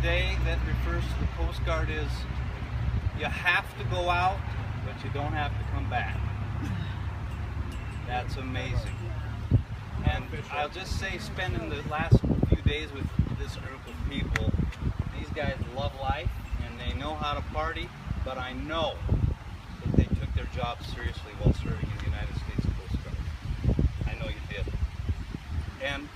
today that refers to the Coast Guard is you have to go out, but you don't have to come back. That's amazing. And I'll just say, spending the last few days with this group of people, these guys love life and they know how to party, but I know that they took their job seriously while serving in the United States Coast Guard. I know you did. And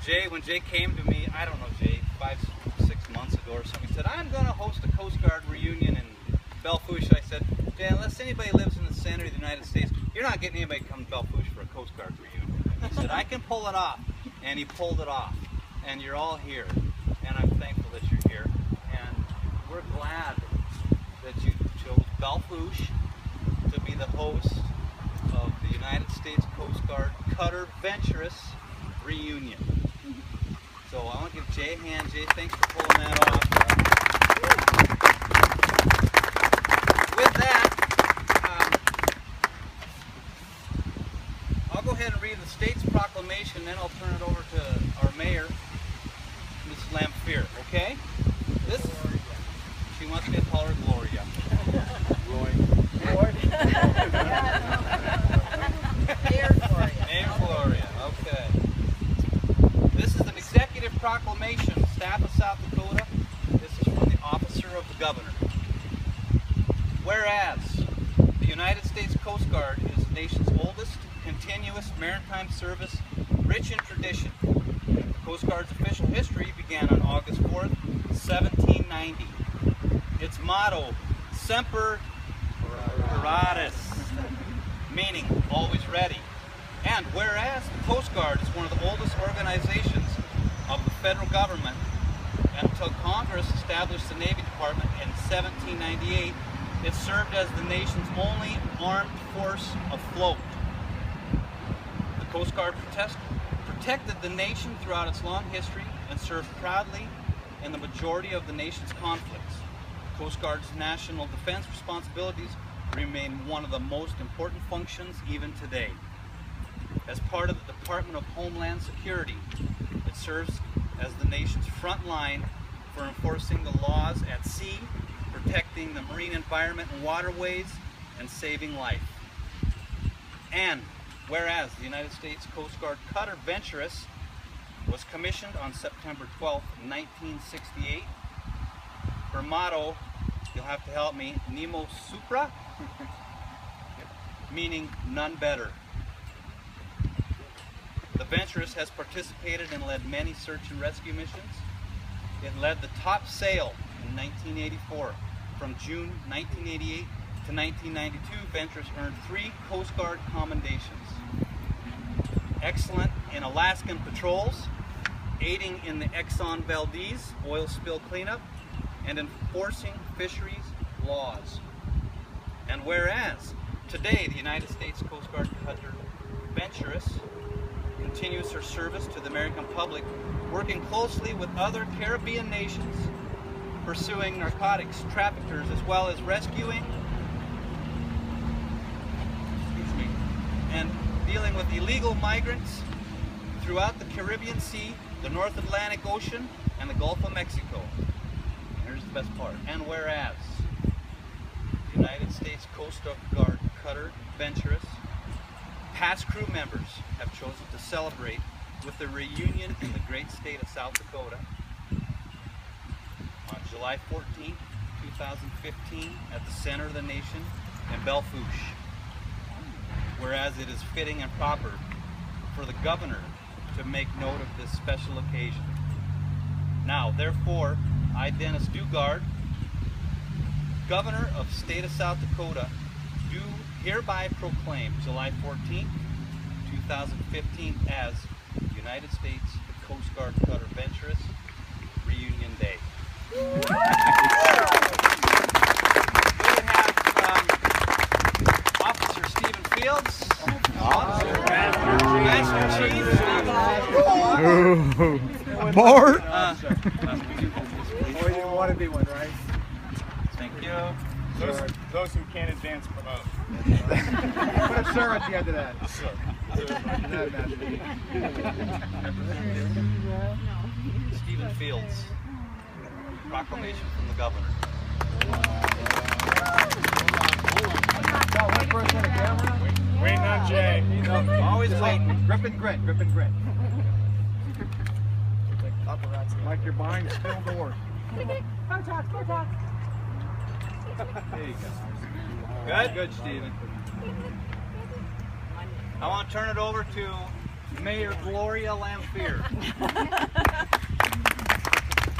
Jay, when Jay came to me, I don't know, Jay, 5-6 months ago or something, he said, I'm going to host a Coast Guard reunion in Belle Fourche. I said, Jay, unless anybody lives in the center of the United States, you're not getting anybody to come to Belle Fourche for a Coast Guard reunion. He said, I can pull it off. And he pulled it off. And you're all here. And I'm thankful that you're here. And we're glad that you chose Belle Fourche to be the host of the United States Coast Guard Cutter Venturous reunion. So I want to give Jay a hand. Jay, thanks for pulling that off. With that, I'll go ahead and read the state's proclamation, then I'll turn it over to our mayor, Mrs. Lamphere, okay? This, she wants me to call her Gloria. Mayor Gloria. Mayor Gloria, okay. This is an executive proclamation, staff of South Dakota. This is from the officer of the governor. Whereas the United States Coast Guard is the nation's oldest continuous maritime service, rich in tradition. The Coast Guard's official history began on August 4th, 1790. Its motto, Semper Paratus, meaning always ready. And whereas the Coast Guard is one of the oldest organizations of the federal government, until Congress established the Navy Department in 1798, it served as the nation's only armed force afloat. The Coast Guard protected the nation throughout its long history and served proudly in the majority of the nation's conflicts. The Coast Guard's national defense responsibilities remain one of the most important functions even today. As part of the Department of Homeland Security, it serves as the nation's front line for enforcing the laws at sea, protecting the marine environment and waterways, and saving life. And whereas the United States Coast Guard Cutter Venturous was commissioned on September 12, 1968, her motto, you'll have to help me, Nemo Supra, meaning none better. The Venturous has participated and led many search and rescue missions. It led the top sail in 1984. From June 1988 to 1992, Venturous earned 3 Coast Guard commendations. Excellent in Alaskan patrols, aiding in the Exxon Valdez oil spill cleanup, and enforcing fisheries laws. And whereas today the United States Coast Guard Cutter Venturous continues her service to the American public, working closely with other Caribbean nations, pursuing narcotics traffickers as well as rescuing and dealing with illegal migrants throughout the Caribbean Sea, the North Atlantic Ocean, and the Gulf of Mexico. Here's the best part. And whereas the United States Coast Guard Cutter Venturous past crew members have chosen to celebrate with the reunion in the great state of South Dakota on July 14, 2015 at the center of the nation in Belle Fourche. Whereas it is fitting and proper for the governor to make note of this special occasion. Now, therefore, I, Dennis Dugard, Governor of the State of South Dakota, do hereby proclaim July 14, 2015 as United States Coast Guard Cutter Venturous Reunion Day. We would have Officer Stephen Fields, Master Chief Bart! Or you want to be one, right? Thank you. Those who can't advance promote. Put a sir at the end of that. Stephen Fields. Proclamation from the governor. Got one person at a camera. Waiting on Jay. Always waiting. Grip and grit, grip and grit. Like you're behind steel doors. There you go. Good? Good, Stephen. I want to turn it over to Mayor Gloria Lamphere.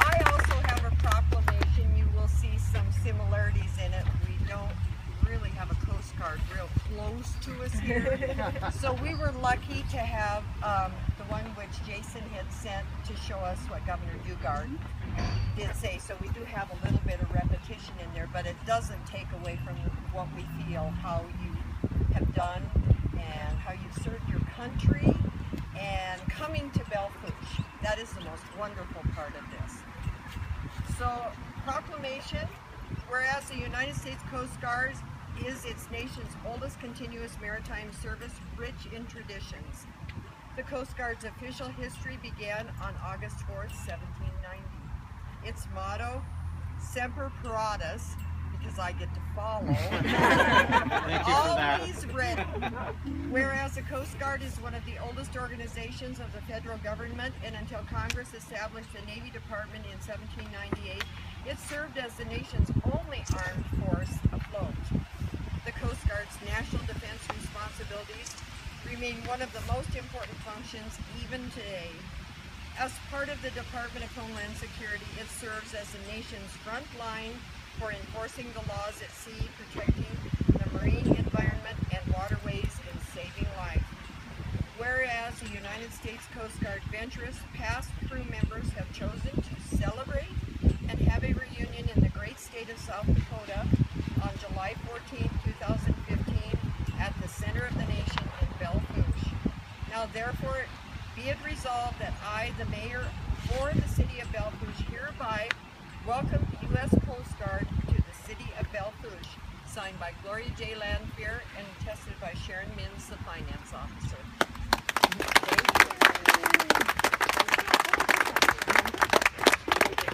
I also have a proclamation. You will see some similarities in it. We don't really have a Coast Guard real close to us here. So we were lucky to have the one which Jason had sent to show us what Governor Dugard did say. So we do have a little bit of repetition in there, but it doesn't take away from what we feel, how you have done and how you've served your country and coming to Belle Fourche. That is the most wonderful part of this. So, proclamation, whereas the United States Coast Guard is its nation's oldest continuous maritime service, rich in traditions. The Coast Guard's official history began on August 4th, 1790. Its motto, Semper Paratus, because I get to follow, Thank you for that. always ready. Whereas the Coast Guard is one of the oldest organizations of the federal government, and until Congress established the Navy Department in 1798, it served as the nation's only armed force afloat. The Coast Guard's national defense responsibilities remain one of the most important functions even today. As part of the Department of Homeland Security, it serves as the nation's front line for enforcing the laws at sea, protecting the marine environment and waterways, and saving life. Whereas the United States Coast Guard Venturous past crew members have chosen to celebrate and have a reunion in the great state of South Dakota on July 14, 2015 at the center of the nation in Belle Fourche. Now therefore be it resolved that I, the mayor for the city of Belle Fourche, hereby welcome the U.S. Coast Guard to the city of Belle Fourche, signed by Gloria J. Lamphere and attested by Sharon Minns, the finance officer.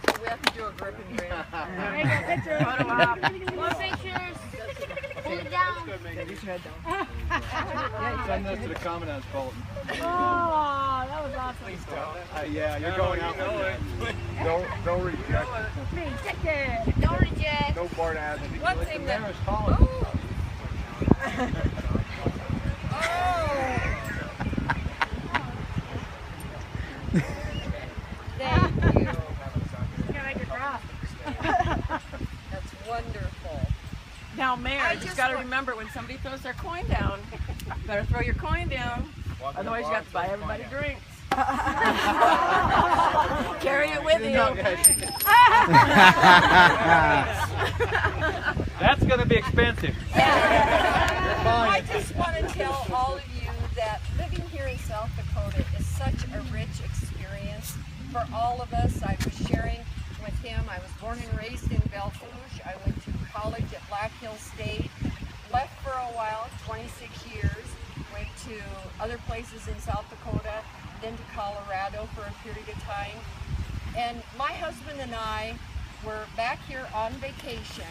So we have to do a grip and grin. More pictures. Pull it down. Send this to the Commandant's bulletin. Oh, that was awesome. Yeah, you're going out with it. Don't reject. Reject it. Don't reject. No board ass. One thing that... Mayor's calling. Oh! Thank you. Gotta make it drop. That's wonderful. Now, Mayor, I you just just got to want- remember when somebody throws their coin down, better throw your coin down. Otherwise, you have to buy everybody drinks. Carry it with you. That's going to be expensive. I just want to tell all of you that living here in South Dakota is such a rich experience for all of us. I was sharing with him. I was born and raised in Belle Fourche. I went to college at Black Hill State, left for a while, 26 years, went to other places in South Dakota, then to Colorado for a period of time. And my husband and I were back here on vacation,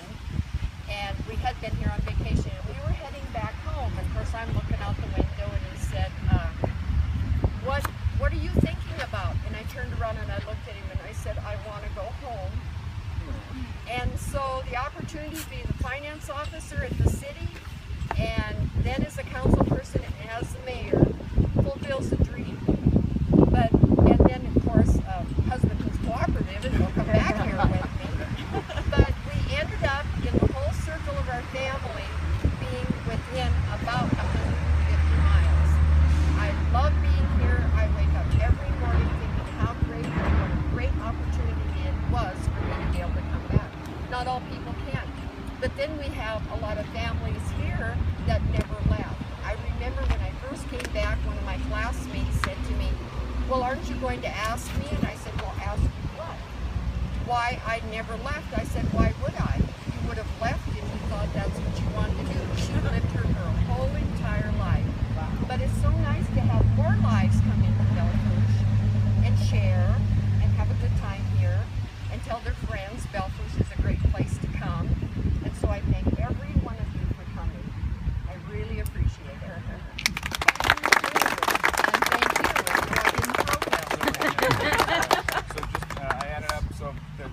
and we had been here on vacation, and we were heading back home. And of course, I'm looking out the window, and he said, what are you thinking about? And I turned around and I looked at him and I said, I want to go home. And so the opportunity to be the finance officer at the city, and then as a council person and as the mayor, fulfills the dream. And then of course, husband was cooperative and will come back here with me. But we ended up in the whole circle of our family being within about 150 miles. I love being here. I wake up every morning thinking how great, what a great opportunity it was for me to be able to come back. Not all people can. But then we have a lot of families here that never left. I remember when I first came back, one of my classmates said to me, well, aren't you going to ask me? And I said, well, ask you what? Why I never left. I said, why would